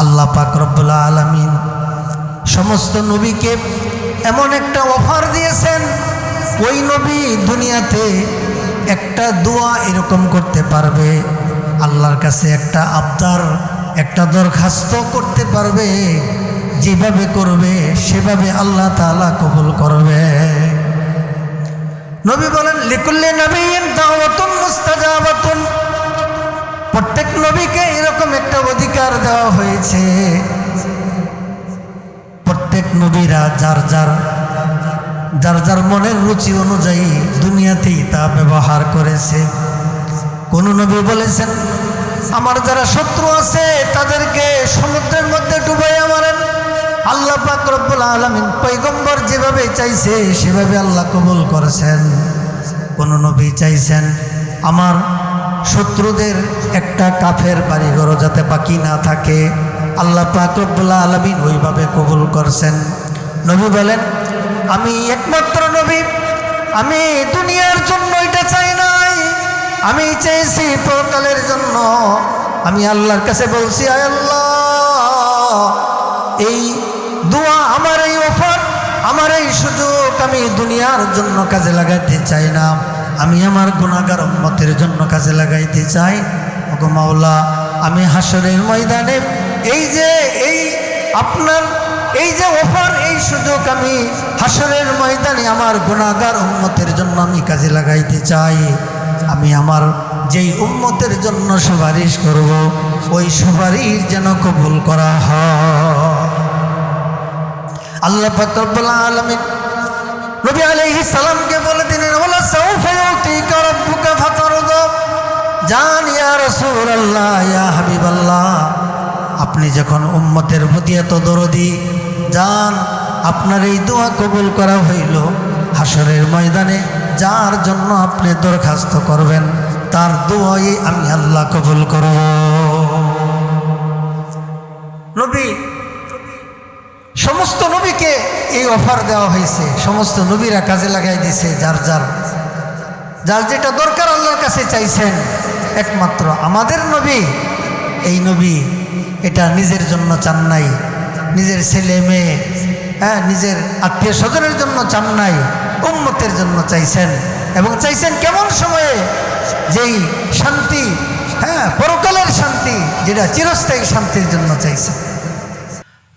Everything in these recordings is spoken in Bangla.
আল্লাহ পাক রব্বুল আলামিন সমস্ত নবীকে এমন একটা অফার দিয়েছেন, ওই নবী দুনিয়াতে একটা দোয়া এরকম করতে পারবে, আল্লাহর কাছে একটা আবদার, একটা দরখাস্ত করতে পারবে, যেভাবে করবে সেভাবে আল্লাহ তাআলা কবুল করবে। নবী বলেন লিকুল্লি নবিয়্যিন দাওয়াতুন মুস্তাজাবাতুন, প্রত্যেক নবীকে এরকম একটা অধিকার দেওয়া হয়েছে। প্রত্যেক নবীরা যার যার মনের রুচি অনুযায়ী দুনিয়াতেই তা ব্যবহার করেছে। কোন নবী বলেছেন আমার যারা শত্রু আছে তাদেরকে সমুদ্রের মধ্যে ডুবাইয়া মারেন, আল্লাহ পাক রব্বুল আলামিন পয়গম্বর যেভাবে চাইছে সেভাবে আল্লাহ কবুল করেছেন। কোন নবী চাইছেন আমার শত্রুদের একটা কাফের বাড়িঘর যাতে বাকি না থাকে, আল্লাহ পাক রব্বুল আলামিন ওইভাবে কবুল করছেন। নবী বলেন আমি একমাত্র নবী, আমি দুনিয়ার জন্য এটা চাই নাই, আমি চেয়েছি পরকালের জন্য। আমি আল্লাহর কাছে বলছি আয় আল্লাহ, এই দোয়া, আমার এই অফার, আমার এই সুযোগ আমি দুনিয়ার জন্য কাজে লাগাইতে চাই না, আমি আমার গুনাহগার উম্মতের জন্য কাজে লাগাইতে চাই। ওগো মাওলা, আমি হাসরের ময়দানে এই আপনার এই যে অফার, এই সুযোগ আমি হাসরের ময়দানে আমার গুনাহগার উম্মতের জন্য আমি কাজে লাগাইতে চাই। আমি আমার যেই উম্মতের জন্য সুপারিশ করব, ওই সুপারিশ যেন কবুল করা হয়। আল্লাহ পাক রব্বুল আলামিন নবী আলাইহিস সালামকে বলে দিলেন ওয়ালা সাউফা ইউতিকা রাব্বুকা ফাতারদা, জান ইয়া রাসূলুল্লাহ, ইয়া হাবিবাল্লাহ, আপনি যখন উম্মতের প্রতি এত দরদি, জান আপনার এই দোয়া কবুল করা হইল, হাসরের ময়দানে যার জন্য আপনি দরখাস্ত করবেন তার দোয়াই আমি আল্লাহ কবুল করব। নবী, সমস্ত নবীকে এই অফার দেওয়া হয়েছে, সমস্ত নবীরা কাজে লাগাই দিয়েছে, যার যেটা দরকার আল্লাহর কাছে চাইছেন। একমাত্র আমাদের নবী, এই নবী এটা নিজের জন্য চান নাই, নিজের ছেলে মেয়ে, নিজের আত্মীয় স্বজনের জন্য চান নাই, উম্মতের জন্য চাইছেন। এবং চাইছেন কেমন সময়ে? যেই শান্তি, পরকালের শান্তি, যেটা চিরস্থায়ী শান্তির জন্য চাইছেন।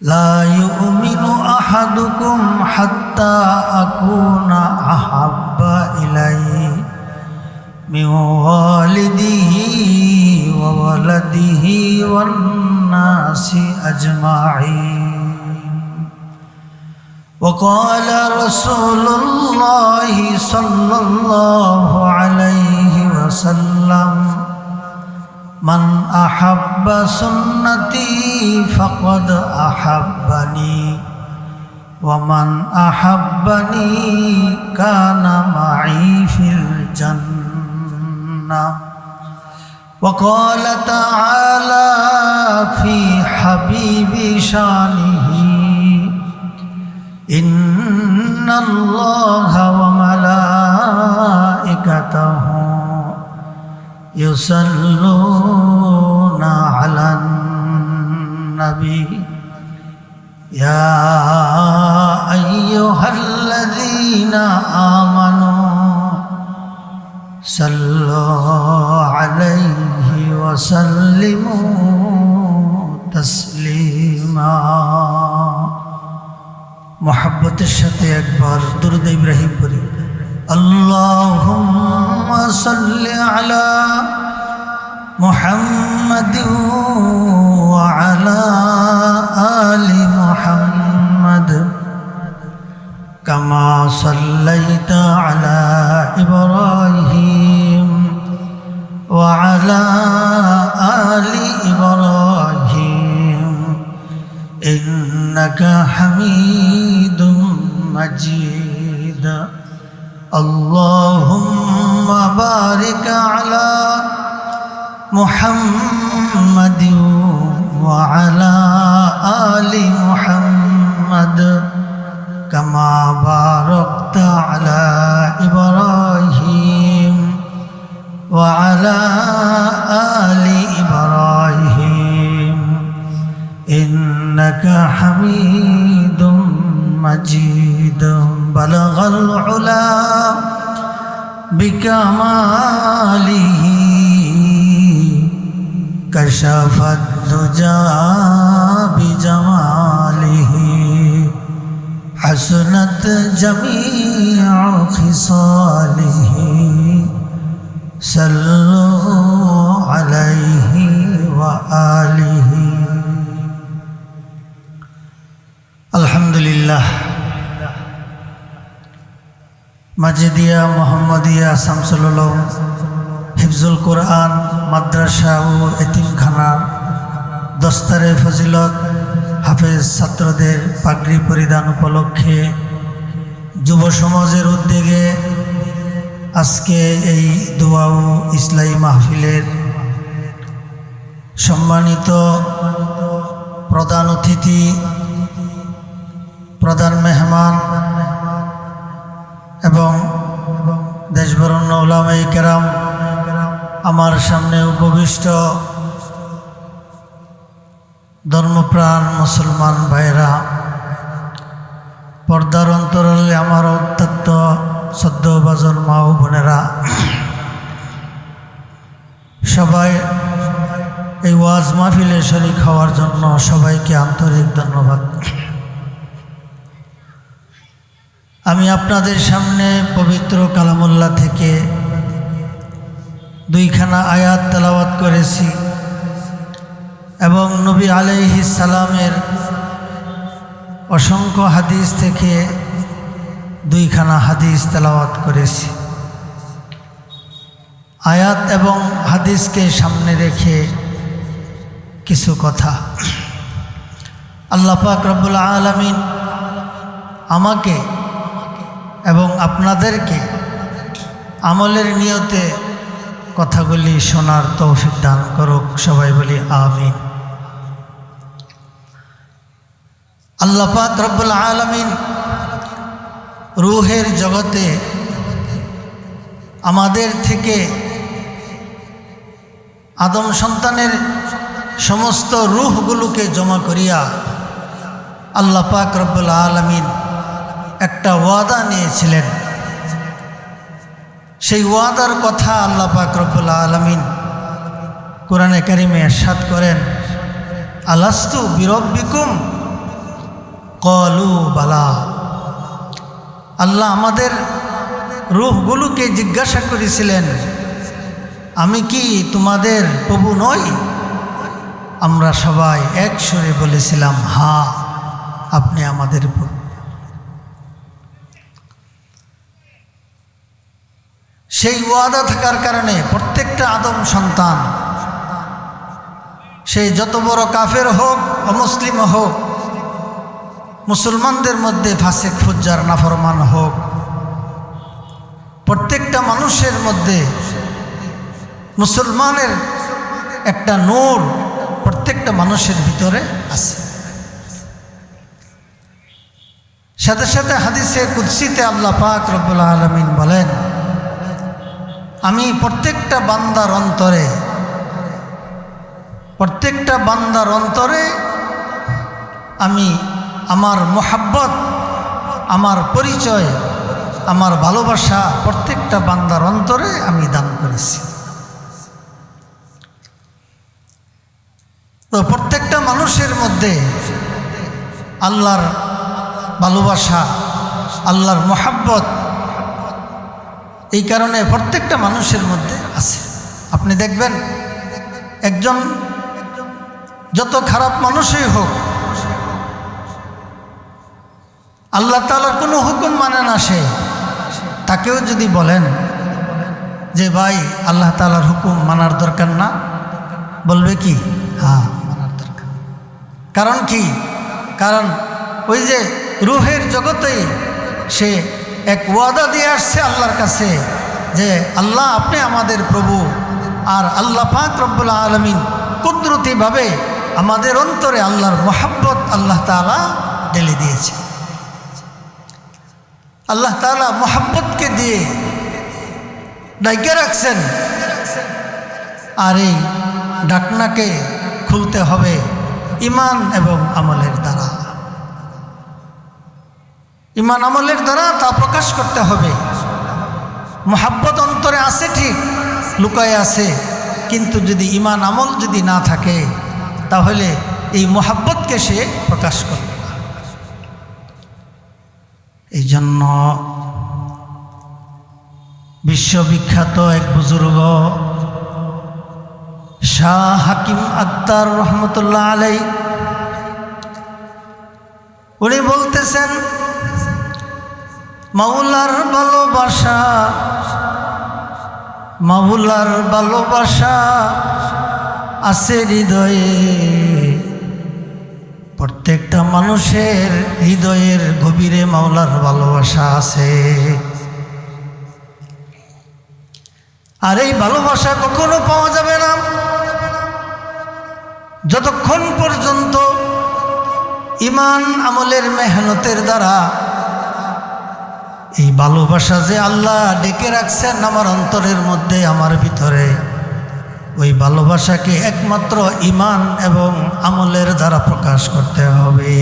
লা ইউমিনু আহাদুকুম হাত্তা আকুনা আহাব্বা ইলাইহি মিন ওয়ালিদিহি ওয়া ওয়ালাদিহি ওয়ান নাসি আজমাইন। وقال رسول الله صلى الله عليه وسلم من أحب سنتي فقد أحبني ومن أحبني كان معي في الجنة. وقال تعالى في حبيب شانه إن الله وملائكته يصلون على النبي يا أيها الذين آمنوا صلوا عليه وسلموا تسليما. মোহাব্বতের সাথে একবার দুরূদ ইব্রাহিম পড়ি। আল্লাহুম্মা সাল্লি আলা মুহাম্মাদ ওয়া আলা আলি মুহাম্মাদ কামা সাল্লাইতা আলা ইব্রাহিম ওয়া আলা আলি ইব্রাহিম إنك حميد مجيد. اللهم بارك على محمد وعلى آل محمد كما باركت على إبراهيم وعلى آل إبراهيم إنك حميد مجيد بلغ العلا بكماله كشف الدجى بجماله حسنت جميع خصاله صلوا عليه وآله আলহামদুলিল্লাহ মাজিদিয়া মোহাম্মদিয়া শামসুল উলুম হিফজুল কোরআন মাদ্রাসা ও এতিমখানার দস্তারে ফজিলত হাফেজ ছাত্রদের পাগড়ি পরিধান উপলক্ষে যুব সমাজের উদ্যোগে আজকে এই দোয়া ও ইসলাহি মাহফিলের সম্মানিত প্রধান অতিথি প্রধান মেহমান এবং দেশবরণ্য উলামায়ে কেরাম, আমার সামনে উপবিষ্ট ধর্মপ্রাণ মুসলমান ভাইরা, পর্দার অন্তরালে আমার অত্যন্ত শ্রদ্ধভাজন মা ও বোনেরা, সবাই এই ওয়াজ মাহফিলে শরীক হওয়ার জন্য সবাইকে আন্তরিক ধন্যবাদ। আমি আপনাদের সামনে পবিত্র কালামুল্লাহ থেকে দুইখানা আয়াত তেলাওয়াত করেছি এবং নবী আলাইহিস সালামের অসংখ্য হাদিস থেকে দুইখানা হাদিস তেলাওয়াত করেছি। আয়াত এবং হাদিসকে সামনে রেখে কিছু কথা। আল্লাহ পাক রব্বুল আলামিন আমাকে এবং আপনাদেরকে আমলের নিয়তে কথাগুলি শোনার তৌফিক দান করুক। সবাই বলি আমিন। আল্লাহ পাক রব্বুল আলামিন রূহের জগতে আমাদের থেকে আদম সন্তানের সমস্ত রূহগুলোকে জমা করিয়া আল্লাহ পাক রব্বুল আলামিন একটা ওয়াদা নিয়েছিলেন। সেই ওয়াদার কথা আল্লাহ পাক রব্বুল আলামিন কোরআনে কারিমে ইরশাদ করেন, আলাস্তু বিরব্বিকুম ক্বালু বালা। আল্লাহ আমাদের রূহগুলোকে জিজ্ঞাসা করেছিলেন, আমি কি তোমাদের প্রভু নই? আমরা সবাই এক সুরে বলেছিলাম, হ্যাঁ আপনি আমাদের প্রভু। সেই ওয়াদা থাকার কারণে প্রত্যেকটা আদম সন্তান, সে যত বড় কাফের হোক অমুসলিম হোক, মুসলমানদের মধ্যে ফাসিক ফুজ্জার নাফরমান হোক, প্রত্যেকটা মানুষের মধ্যে মুসলমানের একটা নূর প্রত্যেকটা মানুষের ভিতরে আছে। সাথে সাথে হাদিসে কুদসিতে আল্লাহ পাক রব্বুল আলামিন বলেন, আমি প্রত্যেকটা বান্দার অন্তরে আমি আমার মোহাব্বত, আমার পরিচয়, আমার ভালোবাসা প্রত্যেকটা বান্দার অন্তরে আমি দান করেছি। তো প্রত্যেকটা মানুষের মধ্যে আল্লাহর ভালোবাসা, আল্লাহর মোহাব্বত এই কারণে প্রত্যেকটা মানুষের মধ্যে আছে। আপনি দেখবেন একজন যত খারাপ মানুষই হোক, আল্লাহ তাআলার কোনো হুকুম মানে না, সে তাকেও যদি বলেন যে ভাই আল্লাহ তাআলার হুকুম মানার দরকার না, বলবে কি হ্যাঁ মানার দরকার। কারণ কি? কারণ ওই যে রূহের জগতেই সে এক ওয়াদা দিয়ে আসছে আল্লাহর কাছে যে আল্লাহ আপনি আমাদের প্রভু। আর আল্লাহ পাক রব্বুল আলামিন কুদরতিভাবে আমাদের অন্তরে আল্লাহর মোহাব্বত আল্লাহ তাআলা ঢেলে দিয়েছে। আল্লাহ তাআলা মোহাব্বতকে দিয়ে ডাইকে রাখছেন। আর এই ডাকনাকে খুলতে হবে, ঈমান এবং আমলের দ্বারা। ঈমান আমলের দ্বারা তা প্রকাশ করতে হবে। মুহাব্বত অন্তরে আছে ঠিক, লুকায় আছে, কিন্তু যদি ঈমান আমল যদি না থাকে তাহলে এই মুহাব্বতকে সে প্রকাশ করবে না। এই জন্য বিশ্ববিখ্যাত এক বুজুর্গ শাহ হাকিম আক্তার রহমতুল্লাহ আলাই, উনি বলতেছেন, মাওলার ভালোবাসা, মাওলার ভালোবাসা আছে হৃদয়ে, প্রত্যেকটা মানুষের হৃদয়ের গভীরে মাওলার ভালোবাসা আছে। আর এই ভালোবাসা কখনো পাওয়া যাবে না যতক্ষণ পর্যন্ত ঈমান আমলের মেহনতের দ্বারা এই ভালোবাসা যে আল্লাহ ডেকে রাখছেন আমার অন্তরের মধ্যে, আমার ভিতরে, ওই ভালোবাসাকে একমাত্র ঈমান এবং আমলের দ্বারা প্রকাশ করতে হবে।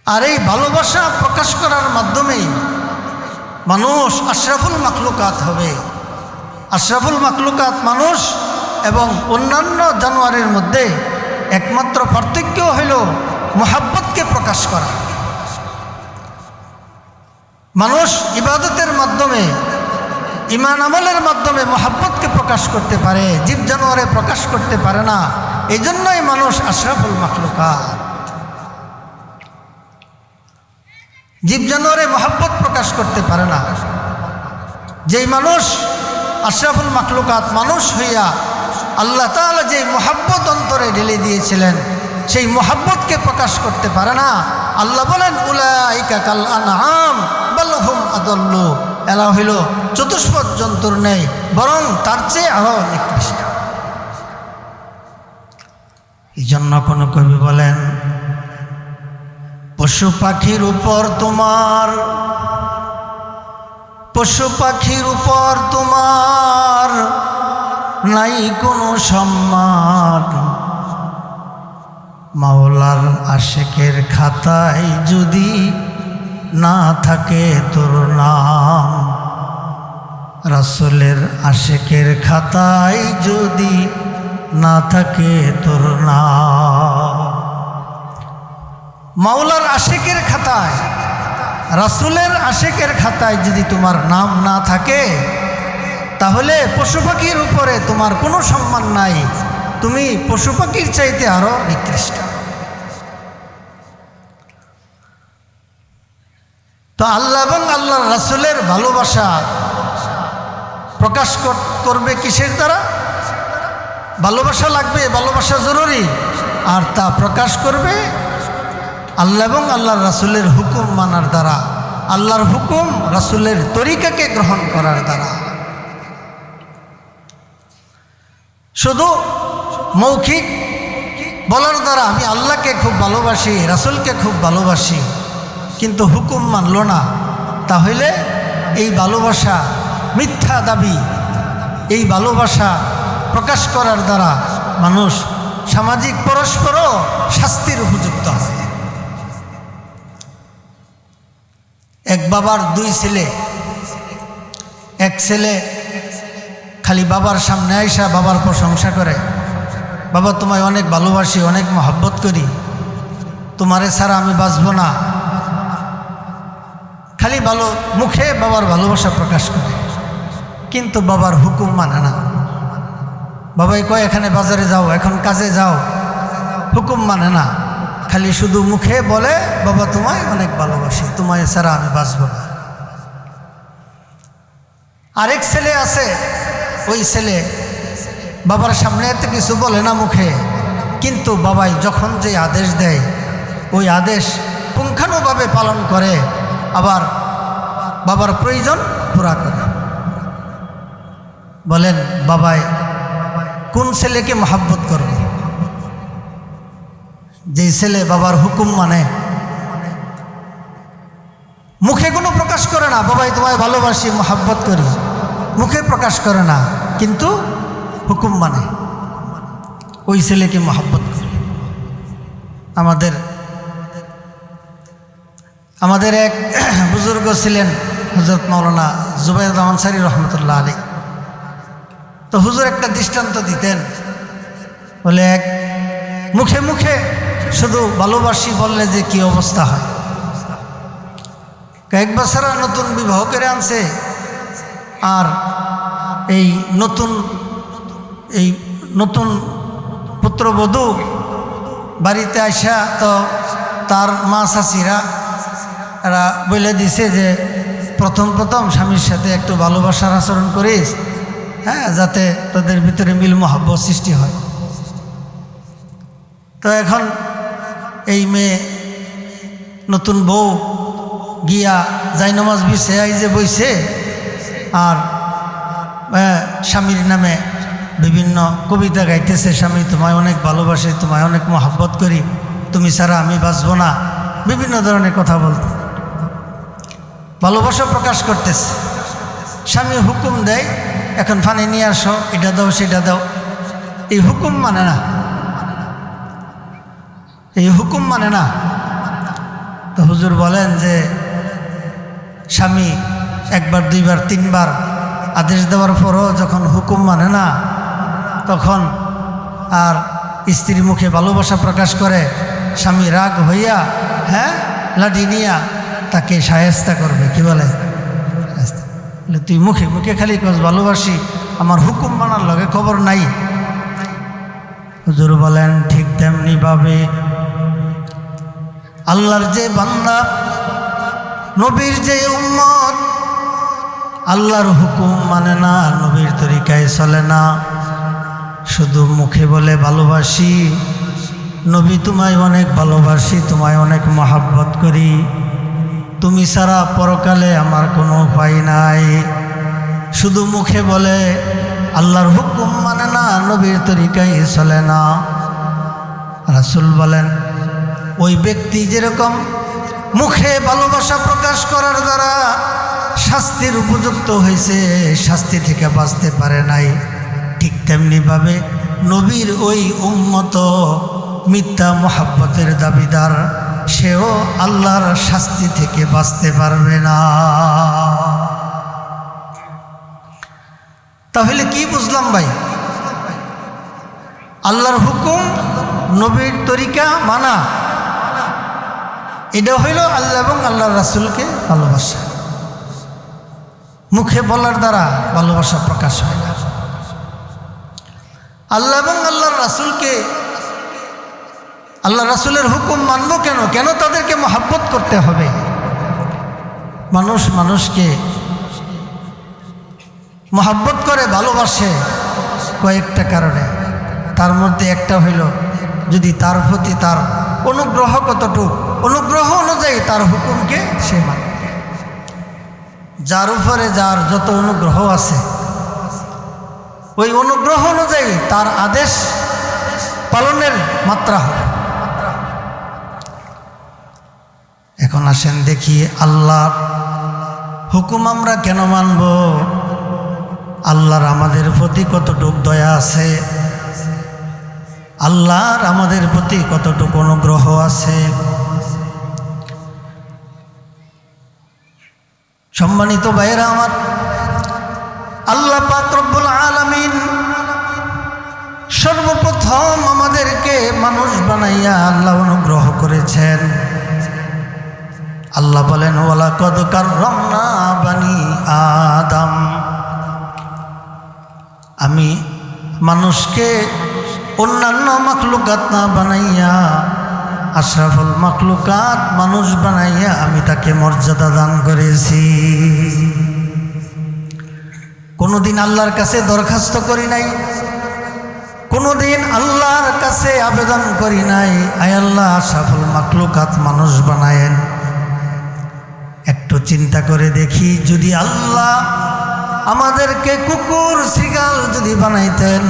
আর এই ভালোবাসা প্রকাশ করার মাধ্যমেই মানুষ আশরাফুল মাখলুকাত হবে। আশরাফুল মাখলুকাত মানুষ এবং অন্যান্য জানোয়ারের মধ্যে একমাত্র পার্থক্য হইল মুহাব্বতকে প্রকাশ করা। মানুষ ইবাদতের মাধ্যমে, ঈমান আমলের মাধ্যমে মুহাব্বতকে প্রকাশ করতে পারে, জীব জানোয়ারে প্রকাশ করতে পারে না। এই জন্যই মানুষ আশরাফুল মাখলুকাত। জীব জানোয়ারে মুহাব্বত প্রকাশ করতে পারে না। যেই মানুষ আশরাফুল মাখলুকাত মানুষ হইয়া আল্লাহ তাআলা যে মুহাব্বত অন্তরে ঢেলে দিয়েছিলেন সেই মুহাব্বতকে প্রকাশ করতে পারে না। আল্লাহ বলেন, উলাইকা কাল আনআম বাল হুম আদাল্লু, এরা হইল চতুষ্পদ জন্তুর নেই, বরং তার চেয়ে আরো নিকৃষ্ট। এই জন্য কোন কবি বলেন, পশু পাখির উপর তোমার, পশু পাখির উপর তোমার নাই কোনো সম্মান, মাওলার আশিকের খাতায় যদি না থাকে তোর নাম, রাসূলের আশিকের খাতায় যদি না থাকে তোর নাম। মাওলার আশিকের খাতায়, রাসূলের আশিকের খাতায় যদি তোমার নাম না থাকে তাহলে পশু পাখির উপরে তোমার কোনো সম্মান নাই, তুমি পশু পাখির চাইতে আরো নিকৃষ্ট। তো আল্লাহ এবং আল্লাহর রাসূলের ভালোবাসা প্রকাশ করবে কিসের দ্বারা? ভালোবাসা লাগবে, ভালোবাসা জরুরি, আর তা প্রকাশ করবে আল্লাহ এবং আল্লাহর রাসূলের হুকুম মানার দ্বারা, আল্লাহর হুকুম রাসূলের তরিকাকে গ্রহণ করার দ্বারা। শুধু মৌখিক বলার দ্বারা আমি আল্লাহকে খুব ভালোবাসি, রাসূলকে খুব ভালোবাসি, কিন্তু হুকুম মানল না, তাহলে এই ভালোবাসা মিথ্যা দাবি। এই ভালোবাসা প্রকাশ করার দ্বারা মানুষ সামাজিক পরস্পরও শাস্তির উপযুক্ত হয়। এক বাবার দুই ছেলে, এক ছেলে খালি বাবার সামনে আইসা বাবার প্রশংসা করে, বাবা তোমায় অনেক ভালোবাসি, অনেক মহব্বত করি, তোমারে ছাড়া আমি বাঁচব না। খালি ভালো মুখে বাবার ভালোবাসা প্রকাশ করে, কিন্তু বাবার হুকুম মানে না। বাবাই কয় এখানে বাজারে যাও, এখন কাজে যাও, হুকুম মানে না, খালি শুধু মুখে বলে বাবা তোমায় অনেক ভালোবাসি, তোমায় ছাড়া আমি বাঁচব না। আরেক ছেলে আছে, ওই ছেলে বাবার সামনে এত কিছু বলে না মুখে, কিন্তু বাবাই যখন যে আদেশ দেয় ওই আদেশ পুঙ্খানুভাবে পালন করে, আবার বাবার প্রয়োজন পুরা করে। বলেন বাবাই কোন ছেলেকে মহব্বত করবে? যেই ছেলে বাবার হুকুম মানে, মুখে কোনো প্রকাশ করে না বাবাই তোমায় ভালোবাসি মহব্বত করি, মুখে প্রকাশ করে না, কিন্তু হুকুম মানে। ওই ছেলেকে মহব্বত করে। আমাদের এক বুজুর্গ ছিলেন হযরত মাওলানা জুবাইর আনসারী রহমতুল্লাহ আলাইহি। তো হুজুর একটা দৃষ্টান্ত দিতেন, বলে এক মুখে মুখে শুধু ভালোবাসি বললে যে কি অবস্থা হয়। কয়েক বছর নতুন বিবাহ করে আনছে, আর এই নতুন পুত্রবধূ বাড়িতে আসা তো তার মা চাচিরা এরা বলে দিছে যে প্রথম স্বামীর সাথে একটু ভালোবাসার আচরণ করিস, হ্যাঁ, যাতে তাদের ভিতরে মিল মহব্বত সৃষ্টি হয়। তো এখন এই মেয়ে নতুন বউ গিয়া জায়নামাজ বিছাই যে বইছে, আর স্বামীর নামে বিভিন্ন কবিতা গাইতেছে, স্বামী তোমায় অনেক ভালোবাসি, তোমায় অনেক মহব্বত করি, তুমি ছাড়া আমি বাঁচব না, বিভিন্ন ধরনের কথা বলতে ভালোবাসা প্রকাশ করতেছে। স্বামী হুকুম দেয়, এখন পানি নিয়ে আসো, এটা দাও সেটা দাও। এই হুকুম মানে না, এই হুকুম মানে না। তো হুজুর বলেন যে স্বামী একবার দুইবার তিনবার আদেশ দেওয়ার পরও যখন হুকুম মানে না, তখন আর স্ত্রীর মুখে ভালোবাসা প্রকাশ করে, স্বামী রাগ হইয়া লাঠি নিয়া তাকে শায়েস্তা করবে। কি বলে? তুই মুখে মুখে খালি কস ভালোবাসি, আমার হুকুম মানার লগে খবর নাই। হুজুর বলেন ঠিক তেমনি ভাবে আল্লাহর যে বান্দা, নবীর যে উম্মত, আল্লাহর হুকুম মানে না, নবীর তরিকায় চলে না, শুধু মুখে বলে ভালোবাসি, নবী তোমায় অনেক ভালোবাসি, তোমায় অনেক মহব্বত করি, তুমি ছাড়া পরকালে আমার কোনো উপায় নাই, শুধু মুখে বলে আল্লাহর হুকুম মানে না, নবীর তরিকায় চলে না। রাসূল বলেন ওই ব্যক্তি যেরকম মুখে ভালোবাসা প্রকাশ করার দ্বারা শাস্তির উপযুক্ত হয়েছে, শাস্তি থেকে বাঁচতে পারে নাই, ঠিক তেমনিভাবে নবীর ওই উম্মত মিথ্যা মহব্বতের দাবিদার, সেও আল্লাহর শাস্তি থেকে বাঁচতে পারবে না। তাহলে কি বুঝলাম ভাই? আল্লাহর হুকুম, নবীর তরিকা মানা, এটা হইল আল্লাহ এবং আল্লাহর রাসূলকে ভালোবাসা। মুখে বলার দ্বারা ভালোবাসা প্রকাশ হয় না। আল্লাহ এবং আল্লাহর রাসূলকে, আল্লাহ রাসূলের হুকুম মানব কেন? কেন তাদেরকে মহব্বত করতে হবে? মানুষকে মহব্বত করে, ভালোবাসে কয়েকটা কারণে। তার মধ্যে একটা হইল যদি তার প্রতি তার অনুগ্রহ কতটুকু, অনুগ্রহ অনুযায়ী তার হুকুমকে সে মানে। যার উপরে যার যত অনুগ্রহ আছে, ওই অনুগ্রহ অনুযায়ী তার আদেশ পালনের মাত্রা হবে। এখন আসেন দেখি আল্লাহর হুকুম আমরা কেন মানব? আল্লাহর আমাদের প্রতি কতটুক দয়া আছে, আল্লাহর আমাদের প্রতি কতটুকু অনুগ্রহ আছে। সম্মানিত ভাইয়েরা আমার, আল্লাহ পাক রব্বুল আলামিন সর্বপ্রথম আমাদেরকে মানুষ বানাইয়া আল্লাহ অনুগ্রহ করেছেন। আল্লাহ বলেন ওয়ালাকাদ কাররামনা বানি আদম, আমি মানুষকে অন্যান্য মাখলুকাত না বানাইয়া, আশরাফুল মাখলুকাত মানুষ বানাইয়া আমি তাকে মর্যাদা দান করেছি। কোনোদিন আল্লাহর কাছে দরখাস্ত করি নাই, কোনোদিন আল্লাহর কাছে আবেদন করি নাই, আয় আল্লাহ আশরাফুল মাখলুকাত মানুষ বানায়েন। একটু চিন্তা করে দেখি, যদি আল্লাহ আমাদেরকে কুকুর শৃগাল যদি বানাইতেন,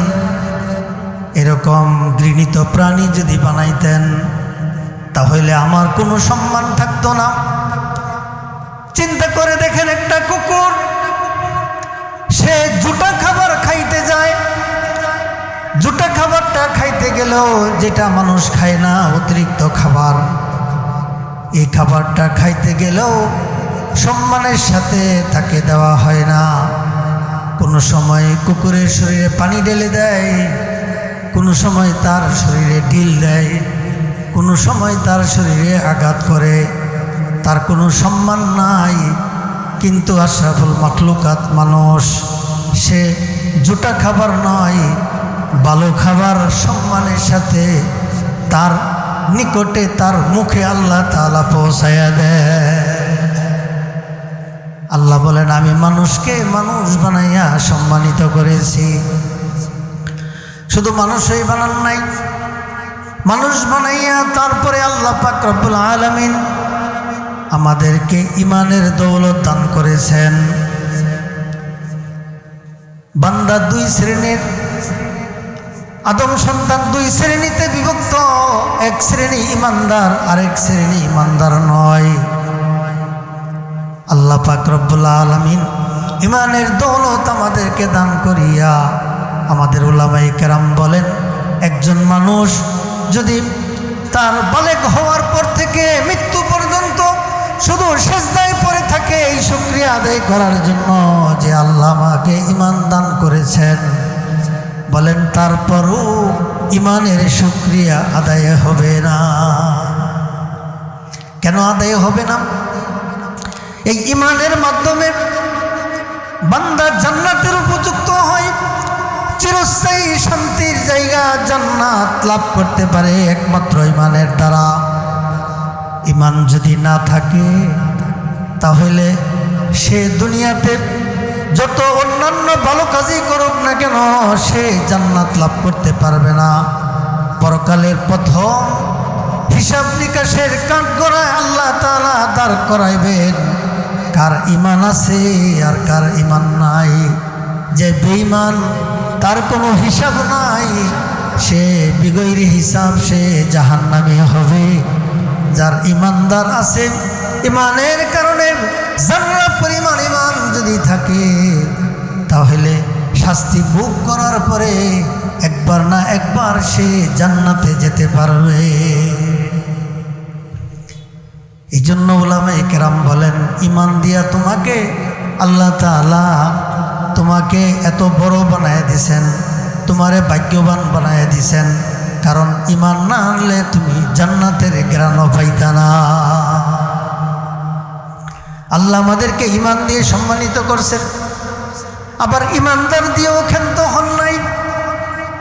এরকম ঘৃণিত প্রাণী যদি বানাইতেন, তাহলে আমার কোনো সম্মান থাকতো না। চিন্তা করে দেখেন, একটা কুকুর সে জুটা খাবার খাইতে যায়, জুটা খাবারটা খাইতে গেলেও যেটা মানুষ খায় না, অতিরিক্ত খাবার, এই খাবারটা খাইতে গেলেও সম্মানের সাথে তাকে দেওয়া হয় না। কোনো সময় কুকুরের শরীরে পানি ঢেলে দেয়, কোনো সময় তার শরীরে ঢিল দেয়, কোনো সময় তার শরীরে আঘাত করে, তার কোনো সম্মান নাই। কিন্তু আশরাফুল মাখলুকাত মানুষ, সে জুটা খাবার নয়, ভালো খাবার সম্মানের সাথে তার নিকটে, তার মুখে আল্লাহ তাআলা পৌঁছায়া দেয়। আল্লাহ বলেন, আমি মানুষকে মানুষ বানাইয়া সম্মানিত করেছি। শুধু মানুষই বানান নাই, মানুষ বানাইয়া তারপরে আল্লাহ পাক রব্বুল আলামিন আমাদেরকে ইমানের দৌলত দান করেছেন। বান্দা দুই শ্রেণীর, আদম সন্তান দুই শ্রেণীতে বিভক্ত। এক শ্রেণী ইমানদার, আরেক শ্রেণী ইমানদার নয়। আল্লাহ পাক রব্বুল আলামিন ইমানের দৌলত আমাদেরকে দান করিয়া, আমাদের উলামায়ে কেরাম বলেন, একজন মানুষ যদি তার বালেগ হওয়ার পর থেকে মৃত্যু পর্যন্ত শুধু সিজদায় পড়ে থাকে এই শুকরিয়া আদায় করার জন্য যে আল্লাহ আমাকে ইমান দান করেছেন, বলেন তারপরও ইমানের শুকরিয়া আদায় হবে না। কেন আদায় হবে না? এই ইমানের মাধ্যমে বান্দা জান্নাতের উপযুক্ত হয়, চিরস্থায়ী শান্তির জায়গা জান্নাত লাভ করতে পারে একমাত্র ইমানের দ্বারা। ইমান যদি না থাকে তাহলে সে দুনিয়াতে যত অন্যান্য ভালো কাজই করুক না কেন সে জান্নাত লাভ করতে পারবে না। পরকালের প্রথম হিসাব নিকাশের কাঠগড়ায় আল্লাহ তাআলা দাঁড় করাইবেন কার ইমান আছে আর কার ইমান নাই। যে বেঈমান, তার কোনো হিসাব নাই, সে বিগৈরি হিসাব, সে জাহান্নামী হবে। যার ইমানদার আছে, ইমানের কারণে যারা পরিমাণ ইমান যদি থাকে তাহলে শাস্তি ভোগ করার পরে একবার না একবার সে জান্নাতে যেতে পারবে। এই জন্য উলামায়ে কেরাম বলেন, ইমান দিয়া তোমাকে আল্লাহ তাআলা তোমাকে এত বড় বানায় দিছেন, তোমারে ভাগ্যবান বানায় দিছেন, কারণ ইমান না আনলে তুমি জান্নাতের ঘ্রাণও পাইতা না। আল্লাহ আমাদেরকে ইমান দিয়ে সম্মানিত করছেন, আবার ইমানদার দিয়েও ক্ষান্ত হন নাই।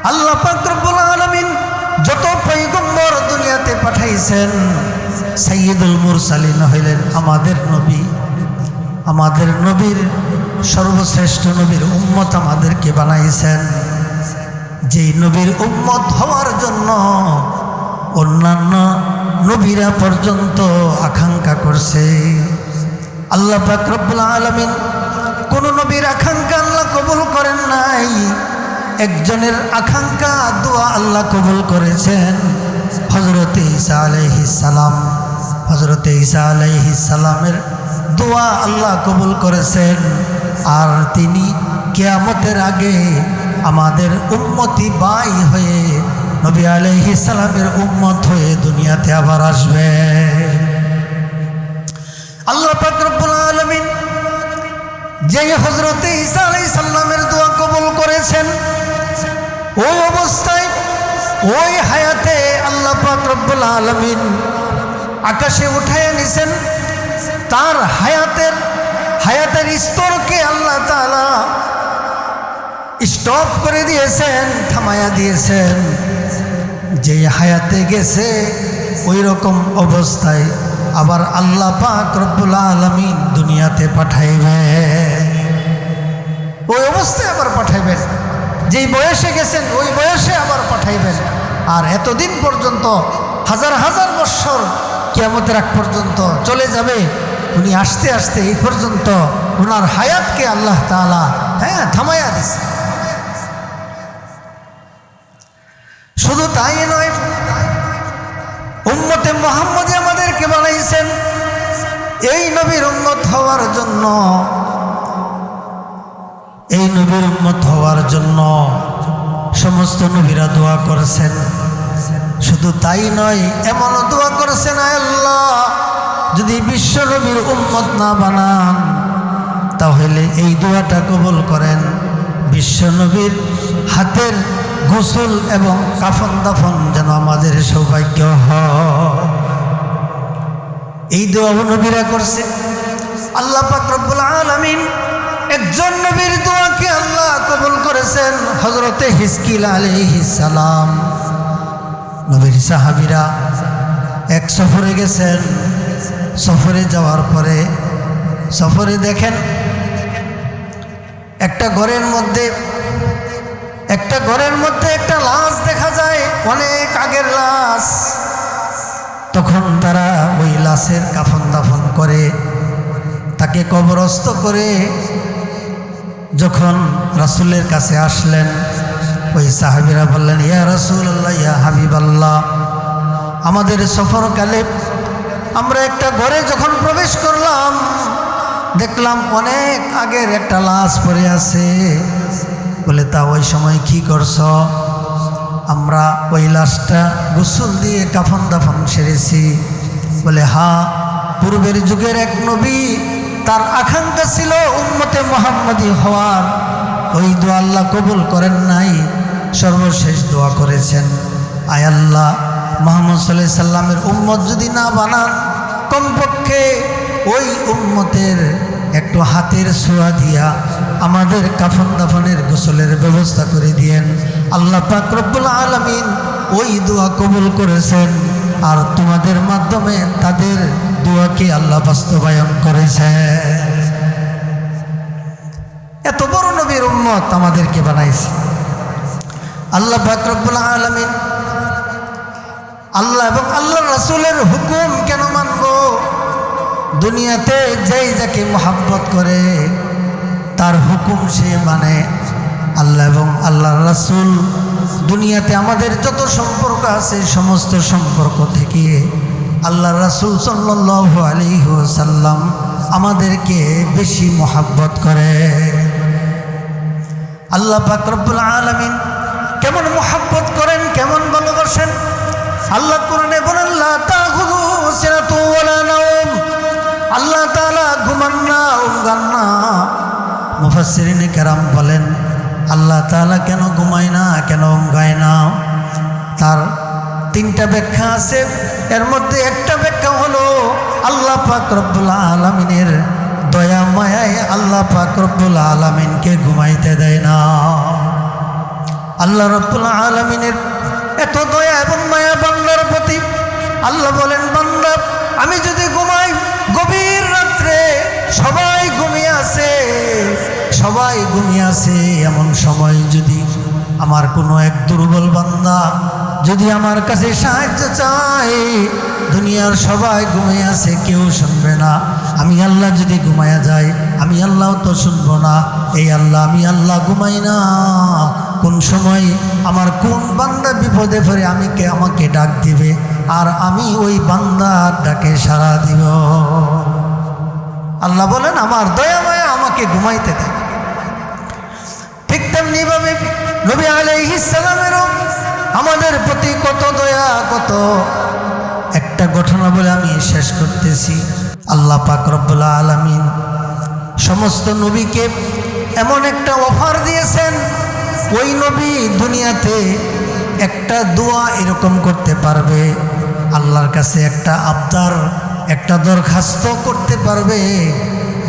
আল্লাহ পাক রব্বুল আলামিন যত পয়গম্বর দুনিয়াতে পাঠাইছেন, সাইয়্যিদুল মুরসালিন হইলেন আমাদের নবী। আমাদের নবীর সর্বশ্রেষ্ঠ নবীর উম্মত আমাদেরকে বানাইছেন। যেই নবীর উম্মত হওয়ার জন্য অন্যান্য নবীরা পর্যন্ত আকাঙ্ক্ষা করছে। আল্লাহ পাক রব্বুল আলামিন কোন নবীর আকাঙ্ক্ষা আল্লাহ কবুল করেন নাই, একজনের আকাঙ্ক্ষা দোয়া আল্লাহ কবুল করেছেন। হযরত ঈসা আলাইহিস সালাম, হযরত ঈসা আলাইহিস সালামের দোয়া আল্লাহ কবুল করেছেন। আর তিনি কিয়ামতের আগে আমাদের উম্মতি বাই হয়ে নবী আলাইহিস সালামের উম্মত হয়ে দুনিয়াতে আবার আসবে। আল্লাহ পাক রব্বুল আলামিন যে হযরত ঈসা আলাইহিস সালামের দোয়া কবুল করেছেন, ওই অবস্থায় ওই হায়াতে আল্লাহ পাক রব্বুল আলামিন আকাশে উঠায় নিছেন। তার হায়াতের স্তরকে আল্লাহ তাআলা স্টপ করে দিয়েছেন, থামায়া দিয়েছেন। যে হায়াতে গেছে ওই রকম অবস্থায় আবার আল্লাহ পাক রব্বুল আলামিন দুনিয়াতে পাঠাইবেন। ওই অবস্থায় আবার পাঠাইবেন। যেই বয়সে গেছেন ওই বয়সে আবার পাঠাইবেন। আর এতদিন পর্যন্ত হাজার হাজার বৎসর কিয়ামতের আগ পর্যন্ত চলে যাবে। উনি আস্তে আস্তে এই পর্যন্ত ওনার হায়াতকে আল্লাহ তাআলা থামাইয়া দিছে। শুধু তাই নয়, উম্মতে মুহাম্মদী আমাদেরকে বানাইছেন এই নবীর উম্মত হওয়ার জন্য। এই নবীর উম্মত হওয়ার জন্য সমস্ত নবীরা দোয়া করেছেন। শুধু তাই নয়, এমনও দোয়া করেছেন, আয় আল্লাহ যদি বিশ্ব নবীর উম্মত না বানান তাহলে এই দোয়াটা কবুল করেন, বিশ্ব নবীর হাতের গোসল এবং কাফন দাফন যেন আমাদের সৌভাগ্য হয়। এই দোয়া নবীরা করছে। আল্লাহ পাক রব্বুল আলামিন একজন নবীর দোয়াকে আল্লাহ কবুল করেছেন, হযরতে হিজকিল আলাইহিস সালাম। নবীর সাহাবীরা এক সফরে গেছেন। সফরে যাওয়ার পরে সফরে দেখেন একটা ঘরের মধ্যে একটা লাশ দেখা যায়, অনেক আগের লাশ। তখন তারা ওই লাশের কাফন দাফন করে তাকে কবরস্থ করে যখন রাসূলের কাছে আসলেন, ওই সাহাবীরা বললেন, ইয়া রাসূলুল্লাহ, ইয়া হাবিবাল্লাহ, আমাদের সফরকালে আমরা একটা ঘরে যখন প্রবেশ করলাম দেখলাম অনেক আগের একটা লাশ পড়ে আছে। বলে, তা ওই সময় কি করছ? আমরা ওই লাশটা গোসল দিয়ে কাফন দাফন সেরেছি। বলে, হ্যাঁ, পূর্বের যুগের এক নবী, তার আকাঙ্ক্ষা ছিল উম্মতে মুহাম্মাদি হওয়ার, ওই দোয়া আল্লাহ কবুল করেন নাই, সর্বশেষ দোয়া করেছেন, আয় আল্লাহ মুহাম্মদ সাল্লাল্লাহু আলাইহি সাল্লামের উম্মত যদি না বানান, কমপক্ষে ওই উম্মতের একটু হাতের ছোঁয়া দিয়া আমাদের কাফন দাফনের গোসলের ব্যবস্থা করে দিয়েন। আল্লাহ পাক রব্বুল আলামিন ওই দোয়া কবুল করেছেন, আর তোমাদের মাধ্যমে তাদের দোয়াকে আল্লাহ বাস্তবায়ন করেছে। এত বড় নবীর উম্মত আমাদেরকে বানাইছে আল্লাহ পাক রব্বুল আলামিন। আল্লাহ এবং আল্লাহ রাসূলের হুকুম কেন মানব? দুনিয়াতে যেই যাকে মহব্বত করে তার হুকুম সে মানে। আল্লাহ এবং আল্লাহর রাসূল, দুনিয়াতে আমাদের যত সম্পর্ক আছে সমস্ত সম্পর্ক থেকে আল্লাহ রাসূল সাল্লাল্লাহু আলাইহি ওয়াসাল্লাম আমাদেরকে বেশি মহব্বত করে। আল্লাহ পাক রব্বুল আলামিন কেমন মহব্বত করেন, কেমন ভালোবাসেন, আল্লাহ কোরআনে বলেন, লা তাখুযু সিনাতু ওয়ালা নাওম, আল্লাহ তাআলা ঘুমান না, উঙ্গান না। মুফাসসিরিনে কেরাম বলেন, আল্লাহ তাআলা কেন ঘুমায় না, কেন উঙ্গায় না? তার তিনটা ব্যাখ্যা আছে। এর মধ্যে একটা ব্যাখ্যা হলো আল্লাহ পাক রব্বুল আলামিনের দয়া মায়ায় আল্লাহ পাক রব্বুল আলামিনকে ঘুমাইতে দেয় না। আল্লাহ রব্বুল আলামিনের এত দয়া এবং মায়া বান্দার প্রতি। আল্লাহ বলেন, বান্দা আমি যদি ঘুমাই, গভীর রাত্রে সবাই ঘুমিয়ে আছে, এমন সময় যদি আমার কোনো এক দুর্বল বান্দা যদি আমার কাছে সাহায্য চায়, দুনিয়ার সবাই ঘুমিয়ে আছে, কেউ শুনবে না। আমি আল্লাহ যদি ঘুমায়া যাই, আমি আল্লাহ তো শুনবো না। এই আল্লাহ, আমি আল্লাহ ঘুমাই না। কোন সময় আমার কোন বান্দা বিপদে পড়ে আমাকে ডাক দিবে, আর আমি ওই বান্দার ডাকে সাড়া দিব। আল্লাহ বলেন, আমার দয়া মায়া আমাকে ঘুমাইতে দেয়। ঠিক তেমনিভাবে নবী আলাইহিস সালামেরও আমাদের প্রতি কত দয়া, কত। একটা ঘটনা বলে আমি শেষ করতেছি। আল্লাহ পাক রব্বুল আলামিন সমস্ত নবীকে এমন একটা অফার দিয়েছেন, ওই নবী দুনিয়াতে একটা দোয়া এরকম করতে পারবে, আল্লাহর কাছে একটা আবদার, একটা দরখাস্ত করতে পারবে,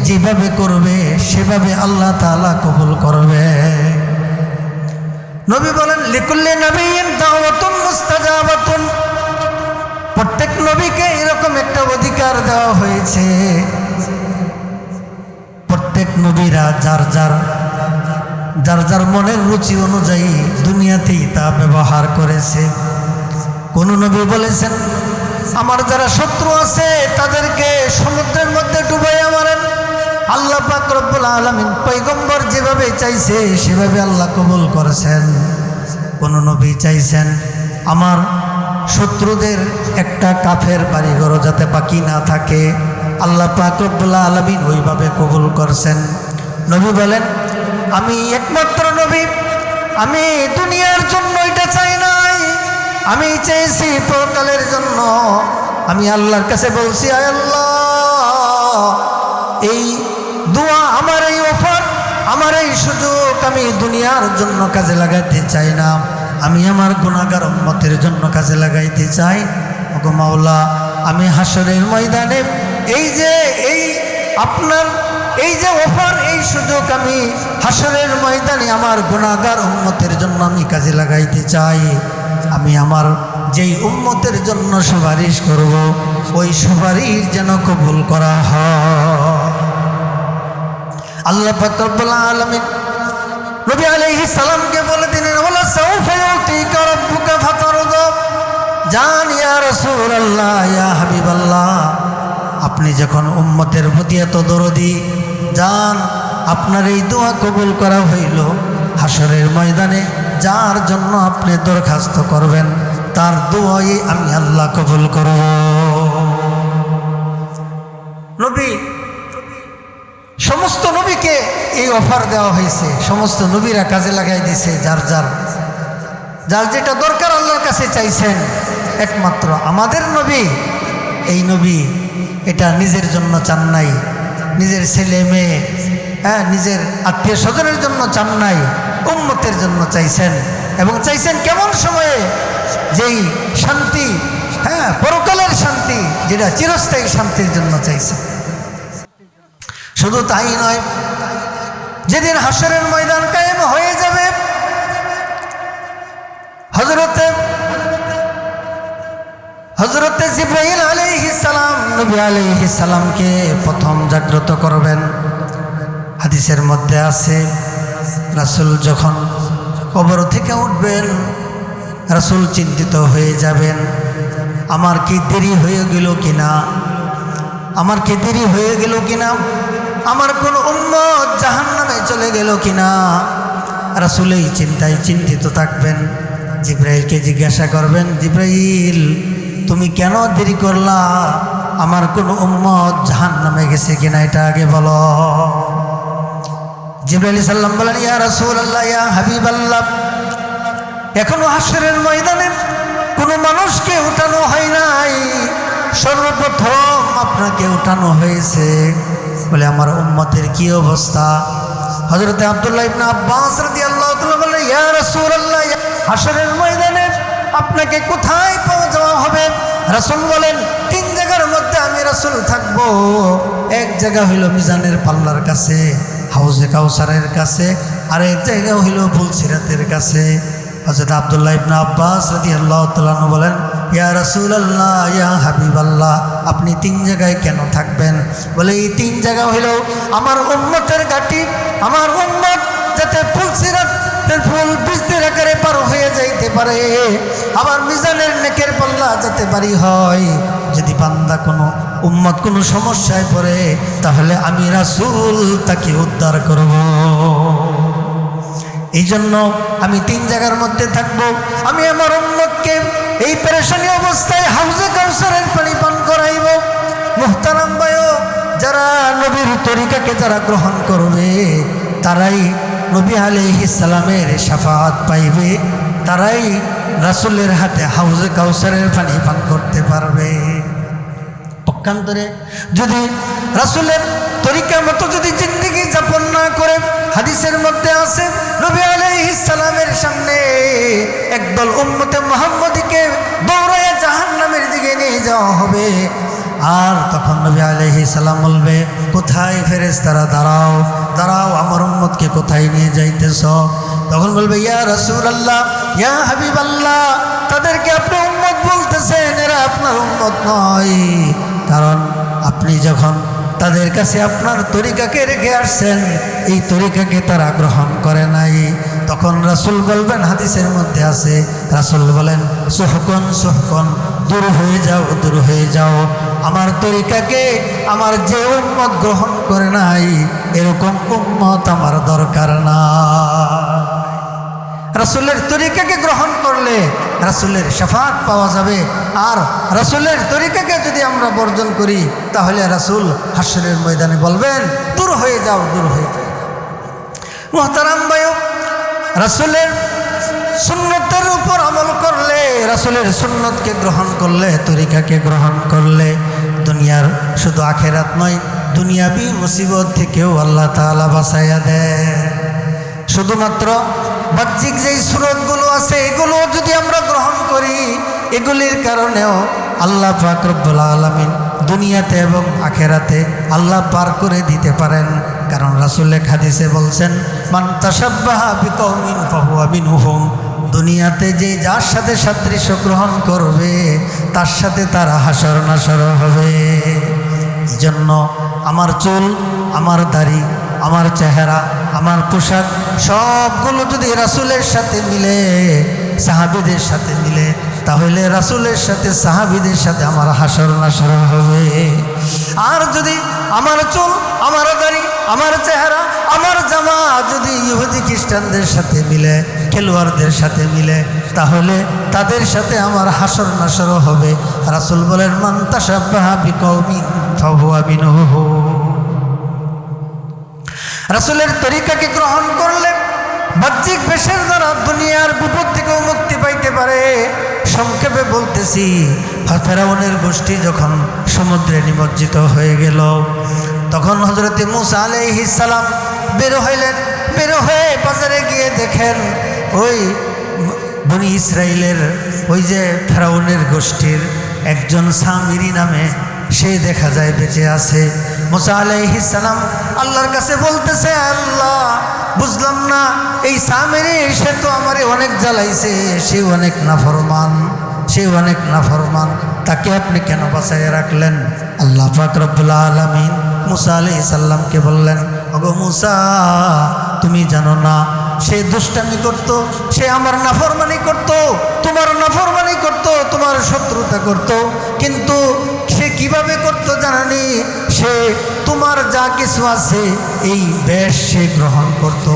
যেভাবে করবে সেভাবে আল্লাহ তাআলা কবুল করবে। নবী বলেন, লিকুল্লি নাবিয়্যিন দাওয়াতুন মুস্তাজাবাতুন, প্রত্যেক নবীকে এরকম একটা অধিকার দেওয়া হয়েছে। প্রত্যেক নবীরা যার যার মনের রুচি অনুযায়ী দুনিয়াতেই তা ব্যবহার করেছে। কোন নবী বলেছেন, আমার যারা শত্রু আছে তাদেরকে সমুদ্রের মধ্যে ডুবাইয়া মারেন। আল্লাহ পাক রব্বুল আলামিন পয়গম্বর যেভাবে চাইছে সেভাবে আল্লাহ কবুল করেছেন। কোন নবী চাইছেন, আমার শত্রুদের একটা কাফের বাড়িঘর যাতে বাকি না থাকে, আল্লাহ পাক রব্বুল আলামিন ওইভাবে কবুল করছেন। নবী বলেন, আমি একমাত্র নবী, আমি দুনিয়ার জন্য এটা চাই নাই, আমি চেয়েছি পরকালের জন্য। আমি আল্লাহর কাছে বলছি, আয় আল্লাহ, এই দোয়া, আমার এই অফার, আমার এই সুযোগ আমি দুনিয়ার জন্য কাজে লাগাইতে চাই না, আমি আমার গুনাহগার উম্মতের জন্য কাজে লাগাইতে চাই। ওগো মাওলা, আমি হাসরের ময়দানে এই আপনার এই যে অফার, এই সুযোগ আমি হাসরের ময়দানে আমার গুনাহগার উম্মতের জন্য আমি কাজে লাগাইতে চাই। আমি আমার যেই উম্মতের জন্য সুপারিশ করব, ওই সুপারিশ যেন কবুল করা হয়। আল্লাহ পাক রব্বুল আলামিন নবী আলাইহিস সালামকে বলে দিলেন, ওয়ালা সাউফা ইউতিকা রাব্বুকা ফাতারদা। জান ইয়া রাসূলুল্লাহ, ইয়া হাবিবাল্লাহ, আপনি যখন উম্মতের প্রতি এত দরদি, জান আপনার এই দোয়া কবুল করা হইল। হাসরের ময়দানে যার জন্য আপনি দরখাস্ত করবেন, তার দোয়াই আমি আল্লাহ কবুল করব। নবী, সমস্ত নবীকে এই অফার দেওয়া হয়েছে, সমস্ত নবীরা কাজে লাগাই দিয়েছে, যার যেটা দরকার আল্লাহর কাছে চাইছেন। একমাত্র আমাদের নবী, এই নবী এটা নিজের জন্য চান নাই, নিজের ছেলে মেয়ে, নিজের আত্মীয় স্বজনের জন্য চান নাই, উম্মতের জন্য চাইছেন। এবং চাইছেন কেমন সময়ে? যেই শান্তি, পরকালের শান্তি, যেটা চিরস্থায়ী শান্তির জন্য চাইছেন। শুধু তাই নয়, যেদিন হাসরের ময়দান কায়েম হয়ে যাবে, হযরতে জিবরাইল আলাইহিস সালাম নবী আলাইহিস সালামকে প্রথম জাগ্রত করবেন। হাদিসের মধ্যে আছে, রাসূল যখন কবর থেকে উঠবেন, রাসূল চিন্তিত হয়ে যাবেন, আমার কি দেরি হয়ে গেল কিনা, আমার কি দেরি হয়ে গেল কিনা, আমার কোন উম্মত জাহান্নামে চলে গেল কিনা। রাসূল এই চিন্তায় চিন্তিত থাকবেন। জিবরাইলকে জিজ্ঞাসা করবেন, জিবরাইল তুমি কেন দেরি করলা, আমার কোন উম্মত জাহান্নামে গেছে কিনা এটা আগে বলো। জিবরাইল সাল্লাম বলেন, ইয়া রাসূলুল্লাহ, ইয়া হাবিবাল্লাহ, এখনো হাসরের ময়দানে কোনো মানুষকে উঠানো হয় নাই, সর্বপ্রথম আপনাকে উঠানো হয়েছে। বলে আমার উম্মতের কি অবস্থা? হযরতে আব্দুল্লাহ ইবনে আব্বাস রাদিয়াল্লাহু তাআলা বলেন, ইয়া রাসূলুল্লাহ, হাসরের ময়দানে আপনাকে কোথায় পাওয়া যাওয়া হবে? রাসূল বলেন, তিন জায়গার মধ্যে আমি রাসূল থাকবো। এক জায়গা হইল মিজানের পাল্লার কাছে, হাউজে কাউসারের কাছে, আর এক জায়গা হইল ফুলসিরাতের কাছে। হযরত আব্দুল্লাহ ইবনে আব্বাস রাদিয়াল্লাহু তাআলা বলেন, ইয়া রাসূলুল্লাহ, ইয়া হাবিবাল্লাহ, আপনি তিন জায়গায় কেন থাকবেন? বলে এই তিন জায়গা হইল আমার উম্মতের ঘাঁটি, আমার উম্মত যাতে ফুলসিরাতের ফুল বৃষ্টির আকারে পার হয়ে যাইতে পারে, আবার মিজানের নেকের পাল্লা যাতে পারি হয়। যদি বান্দা কোনো উম্মত কোনো সমস্যায় পড়ে, তাহলে আমি রাসূল তাকে উদ্ধার করব। এই জন্য আমি তিন জায়গার মধ্যে থাকবো। আমি আমার উম্মতকে এই পেরেশানি অবস্থায় হাউজে কাউসারের পানি পান করাইব। মুহতারাম ভাইও, যারা নবীর তরিকাকে যারা গ্রহণ করবে, তারাই নবী আলাইহিস সালামের শাফাআত পাইবে, তারাই রাসূলের হাতে হাউজে কাউসারের পানি পান করতে পারবে। পক্ষান্তরে যদি রাসূলের তরিকা মতো যদি জিন্দেগি যাপন না করে, হাদিসের মধ্যে আছে নবী আলাইহিস সালামের সামনে একদল উম্মতে মুহাম্মদীকে দৌড়াইয়া জাহান্নামের দিকে নিয়ে যাওয়া হবে। আর তখন নবী আলাইহিস সালাম বলবে, কোথায় ফেরেশতারা, দাঁড়াও দাঁড়াও, আমার উম্মতকে কোথায় নিয়ে যাইতেছ? তখন বলবে, ইয়া রাসূলুল্লাহ, ইয়া হাবিবাল্লাহ, তাদেরকে আপনি উম্মত বলতেছেন, এরা আপনার উম্মত নয়, কারণ আপনি যখন তাদের কাছে আপনার তরিকাকে রেখে আসছেন, এই তরিকাকে তারা গ্রহণ করে নাই। তখন রাসূল বলবেন, হাদিসের মধ্যে আছে, রাসূল বলেন, সুহকন সুহকন, দূর হয়ে যাও, দূর হয়ে যাও, আমার তরিকাকে আমার যে উম্মত গ্রহণ করে নাই, এরকম উম্মত আমার দরকার না। রাসূলের তরিকাকে গ্রহণ করলে রাসূলের শাফাআত পাওয়া যাবে। আর রাসূলের তরিকাকে যদি আমরা বর্জন করি, তাহলে রাসূল হাসরের ময়দানে বলবেন, দূর হয়ে যাও, দূর হয়ে যাও। মুহতারাম ভাইও, রাসূলের সুন্নতের উপর আমল করলে, রাসূলের সুন্নতকে গ্রহণ করলে, তরিকাকে গ্রহণ করলে দুনিয়ার শুধু আখেরাত নয়, দুনিয়াবি মুসিবত থেকেও আল্লাহ তাআলা বাঁচাইয়া দেয়। শুধুমাত্র বাহ্যিক যেই সুরতগুলো আছে এগুলো যদি আমরা গ্রহণ করি, এগুলির কারণেও আল্লাহ পাক রব্বুল আলামিন দুনিয়াতে এবং আখেরাতে আল্লাহ পার করে দিতে পারেন। কারণ রাসূল এক হাদিসে বলছেন, মান তাশাব্বাহা বিকওমিন ফাহুয়া মিনহুম। দুনিয়াতে যে যার সাথে সাদৃশ্য গ্রহণ করবে তার সাথে তারা হাসর নাসর হবে। এই জন্য আমার চুল, আমার দাড়ি, আমার চেহারা, আমার পোশাক সবগুলো যদি রাসূলের সাথে মিলে, সাহাবীদের সাথে মিলে, তাহলে রাসূলের সাথে সাহাবীদের সাথে আমার হাসর নাসর হবে। আর যদি আমার চুল, আমার দাড়ি, আমার চেহারা, আমার জামা যদি ইহুদি খ্রিস্টানদের সাথে মিলে, খেলোয়াড়দের সাথে মিলে, তাহলে তাদের সাথে আমার হাসর নাসর হবে। রাসূল বলেন, মান তাশাব্বাহা বিকওমিন ফাহুয়া মিনহুম। রাসূলের তরিকাকে গ্রহণ করলে বাহ্যিক বেশের দ্বারা দুনিয়ার বিপদ থেকেও মুক্তি পাইতে পারে। সংক্ষেপে বলতেছি, ফেরাউনের গোষ্ঠী যখন সমুদ্রে নিমজ্জিত হয়ে গেল, তখন হযরত মূসা আলাইহিস সালাম বের হইলেন। বের হয়ে বাজারে গিয়ে দেখেন ওই বনি ইসরাইলের ওই যে ফেরাউনের গোষ্ঠীর একজন সামিরি নামে সে দেখা যায় বেঁচে আছে। মূসা আলাইহিস সালাম আল্লাহর কাছে বলতেছে, আল্লাহ বুঝলাম না, এই সামিরি সে তো আমারে অনেক জ্বালাইছে, সে অনেক নাফরমান, সে অনেক নাফরমান, তাকে আপনি কেন বাঁচাইয়া রাখলেন? আল্লাহ পাক রব্বুল আলামিন মূসা আলাইহিস সালামকে বললেন, ওগো মূসা, তুমি জানো না সে দুষ্টামি করত, সে আমার নাফরমানি করত, তোমার নাফরমানি করত, তোমার শত্রুতা করত, কিন্তু সে কিভাবে করত জানানি? সে তোমার যা কিছু আছে এই বেশ সে গ্রহণ করত,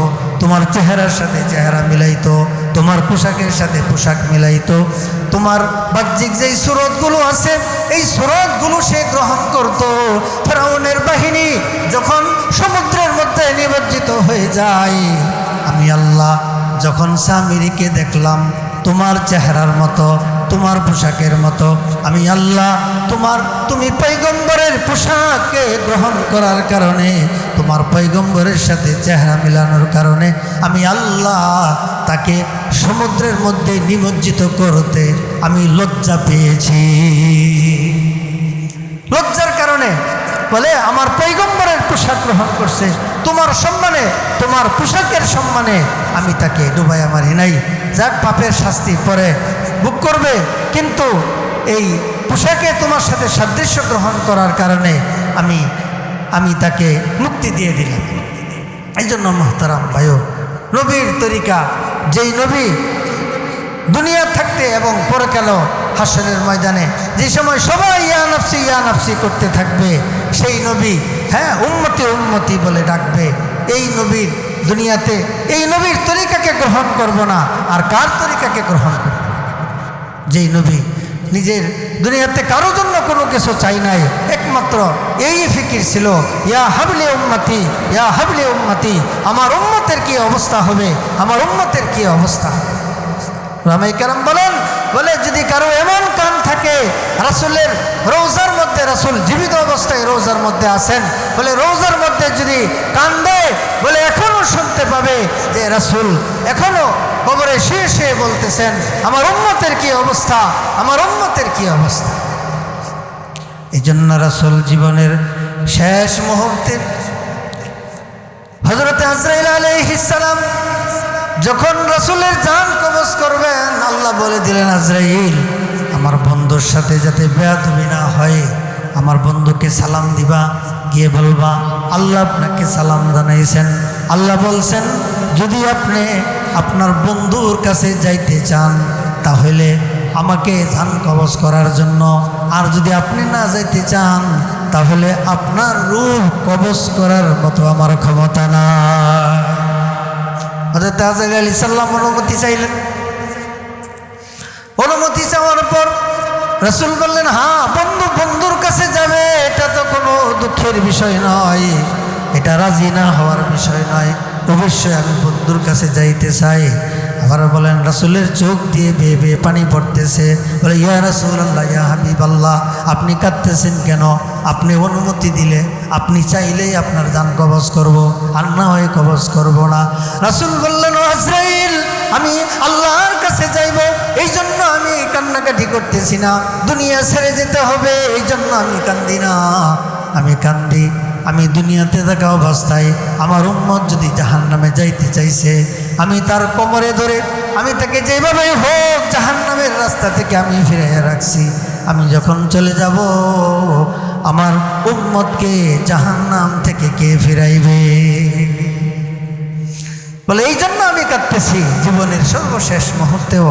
তোমার চেহারার সাথে চেহারা মিলাইতো, তোমার পোশাকের সাথে পোশাক মিলাইতো, তোমার বাহ্যিক যেই সুরতগুলো আছে এই সুরতগুলো সে গ্রহণ করত। ফেরাউনের বাহিনী যখন সমুদ্রের মধ্যে নিমজ্জিত হয়ে যায়, আমি আল্লাহ যখন সামিরিকে দেখলাম তোমার চেহারার মতো, তোমার পোশাকের মতো, আমি আল্লাহ তুমি পয়গম্বরের পোশাককে গ্রহণ করার কারণে, তোমার পয়গম্বরের সাথে চেহারা মিলানোর কারণে আমি আল্লাহ তাকে সমুদ্রের মধ্যে নিমজ্জিত করতে আমি লজ্জা পেয়েছি। লজ্জার কারণে বলে আমার পয়গম্বরের পোশাক গ্রহণ করছে, তোমার সম্মানে, তোমার পোশাকের সম্মানে আমি তাকে ডুবাইয়া মারি নাই। যাক, পাপের শাস্তি পরে ভোগ করবে, কিন্তু এই পোশাকে তোমার সাথে সাদৃশ্য গ্রহণ করার কারণে আমি তাকে মুক্তি দিয়ে দিলাম। এই জন্য মুহতারাম ভাইও, নবীর তরিকা, যেই নবী দুনিয়া থাকতে এবং পরকাল হাসরের ময়দানে যে সময় সবাই ইয়া নাফসি করতে থাকবে, সেই নবী উম্মতি উম্মতি বলে ডাকবে। এই নবীর দুনিয়াতে এই নবীর তরিকাকে গ্রহণ করব না, আর কার তরিকাকে গ্রহণ করব? যেই নবী নিজের দুনিয়াতে কারো জন্য কোনো কিছু চাই নাই, একমাত্র এই ফিকির ছিল, ইয়া হাবলি উম্মতি, ইয়া হাবলি উম্মতি, আমার উম্মতের কি অবস্থা হবে, আমার উম্মতের কি অবস্থা। ওলামায়ে কেরাম বলে যদি কারো এমন কান থাকে, রাসূলের রওজার মধ্যে, রাসূল জীবিত অবস্থায় রওজার মধ্যে আছেন, বলে রওজার মধ্যে যদি কান দেয়, বলে এখনো শুনতে পাবে যে রাসূল এখনো কবরে শুয়ে শুয়ে বলতেছেন, আমার উম্মতের কি অবস্থা, আমার উম্মতের কি অবস্থা। এই জন্য রাসূল জীবনের শেষ মুহূর্তে হযরত আজরাইল আলাইহিস সালাম যখন রাসূলের জান কবজ করবেন, আল্লাহ বলে দিলেন, আজরাইল আমার বন্ধুর সাথে যাতে বেয়াদবি না হয়, আমার বন্ধুকে সালাম দিবা, গিয়ে বলবা আল্লাহ আপনাকে সালাম জানাইছেন। আল্লাহ বলছেন, যদি আপনি আপনার বন্ধুর কাছে যাইতে চান তাহলে আমাকে জান কবজ করার জন্য, আর যদি আপনি না যাইতে চান তাহলে আপনার রূহ কবজ করার মতো আমার ক্ষমতা না। হযরত আজরাইল আলাইহিস সালাম অনুমতি চাইলেন। অনুমতি চাওয়ার পর রাসূল বললেন, হ্যাঁ, বন্ধুর কাছে যাবে, এটা তো কোনো দুঃখের বিষয় নয়, এটা রাজি না হওয়ার বিষয় নয়, অবশ্যই আমি বন্ধুর কাছে যাইতে চাই। আবার বলেন রাসূলের চোখ দিয়ে বেয়ে বেয়ে পানি পড়তেছে। বলে ইয়া রাসূলুল্লাহ, ইয়া হাবিবাল্লাহ, আপনি কাঁদতেছেন কেন? আপনি অনুমতি দিলে, আপনি চাইলেই আপনার জান কবজ করব, আর না হয় কবজ করব না। রাসূল বললেন, ও আজরাইল, আমি আল্লাহর কাছে যাইব, এই জন্য আমি কান্নাকাটি করতেছি না। দুনিয়া ছেড়ে যেতে হবে, এই জন্য আমি কান্দি না। আমি কান্দি, আমি দুনিয়াতে থাকা অবস্থায় আমার উম্মত যদি জাহান্নামে যাইতে চাইছে, আমি তার কোমরে ধরে আমি তাকে যেভাবে হোক জাহান্নামের রাস্তা থেকে আমি ফিরাইয়া রাখছি। আমি যখন চলে যাব, আমার উম্মতকে জাহান্নাম থেকে কে ফিরাইবে? বলে এই জন্য আমি কাঁদতেছি। জীবনের সর্বশেষ মুহূর্তেও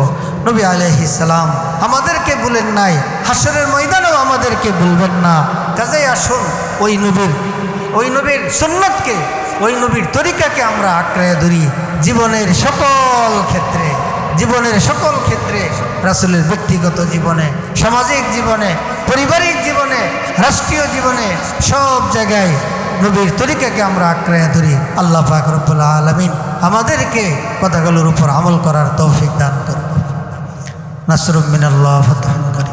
নবী আলাইহিস সালাম আমাদেরকে বলেন নাই, হাসরের ময়দানেও আমাদেরকে বলবেন না। কাজেই আসুন ওই নবীর সুন্নতকে, ওই নবীর তরিকাকে আমরা আঁকড়ে ধরি। জীবনের সকল ক্ষেত্রে রাসূলের ব্যক্তিগত জীবনে, সামাজিক জীবনে, পারিবারিক জীবনে, রাষ্ট্রীয় জীবনে, সব জায়গায় নবীর তরিকাকে আমরা আঁকড়ে ধরি। আল্লাহ পাক রব্বুল আলামিন আমাদেরকে কথাগুলোর উপর আমল করার তৌফিক দান করুন। নাসরুম মিনাল্লাহ, ফাতহুন করিম।